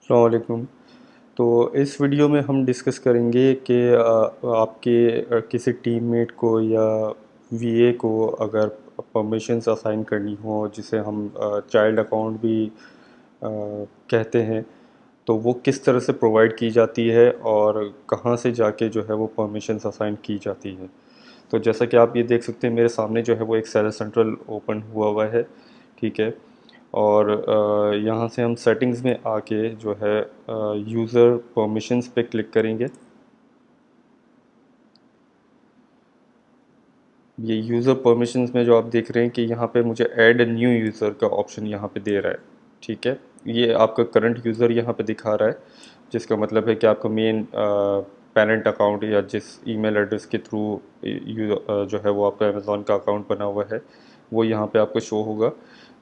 अस्सलाम वालेकुम। तो इस वीडियो में हम डिस्कस करेंगे कि आपके किसी टीममेट को या वीए को अगर परमिशंस असाइन करनी हो, जिसे हम चाइल्ड अकाउंट भी कहते हैं, तो वो किस तरह से प्रोवाइड की जाती है और कहाँ से जाके जो है वो परमिशंस असाइन की जाती है। तो जैसा कि आप ये देख सकते हैं, मेरे सामने जो है वो एक सेलर सेंट्रल ओपन हुआ है। ठीक है। और यहाँ से हम सेटिंग्स में आके जो है यूज़र परमिशंस पे क्लिक करेंगे। ये यूज़र परमिशंस में जो आप देख रहे हैं कि यहाँ पे मुझे ऐड न्यू यूज़र का ऑप्शन यहाँ पे दे रहा है। ठीक है। ये आपका करंट यूज़र यहाँ पे दिखा रहा है, जिसका मतलब है कि आपका मेन पेरेंट अकाउंट या जिस ईमेल एड्रेस के थ्रू जो है वो आपका अमेज़ॉन का अकाउंट बना हुआ है, वो यहाँ पे आपको शो होगा,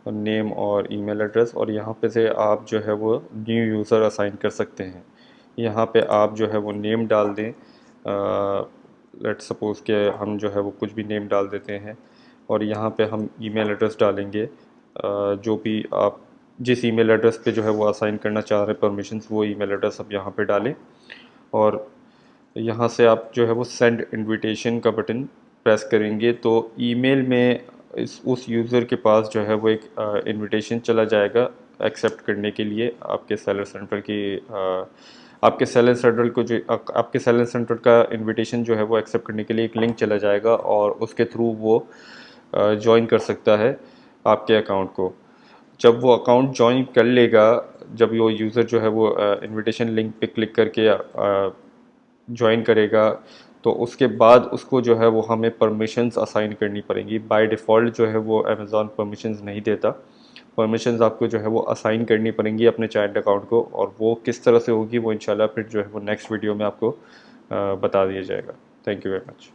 नेम और ईमेल एड्रेस। और यहाँ पे से आप जो है वो न्यू यूज़र असाइन कर सकते हैं। यहाँ पे आप जो है वो नेम डाल दें। लेट सपोज़ कि हम जो है वो कुछ भी नेम डाल देते हैं, और यहाँ पे हम ईमेल एड्रेस डालेंगे। जो भी आप जिस ईमेल एड्रेस पे जो है वो असाइन करना चाह रहे हैं परमिशंस, वो ईमेल एड्रेस आप यहाँ पे डालें। और यहाँ से आप जो है वो सेंड इनविटेशन का बटन प्रेस करेंगे तो ईमेल में इस उस यूज़र के पास जो है वो एक इनविटेशन चला जाएगा एक्सेप्ट करने के लिए आपके सेलर सेंटर की आपके सेलर सेंटर को जो आपके सेलर सेंटर का इनविटेशन जो है वो एक्सेप्ट करने के लिए एक लिंक चला जाएगा, और उसके थ्रू वो ज्वाइन कर सकता है आपके अकाउंट को। जब वो अकाउंट ज्वाइन कर लेगा, जब वो यूज़र जो है वो इनविटेशन लिंक पे क्लिक करके ज्वाइन करेगा, तो उसके बाद उसको जो है वो हमें परमिशंस असाइन करनी पड़ेंगी। बाय डिफ़ॉल्ट जो है वो अमेज़ॉन परमिशंस नहीं देता। परमिशंस आपको जो है वो असाइन करनी पड़ेंगी अपने चाइल्ड अकाउंट को, और वो किस तरह से होगी वो इंशाल्लाह फिर जो है वो नेक्स्ट वीडियो में आपको बता दिया जाएगा। Thank you very much.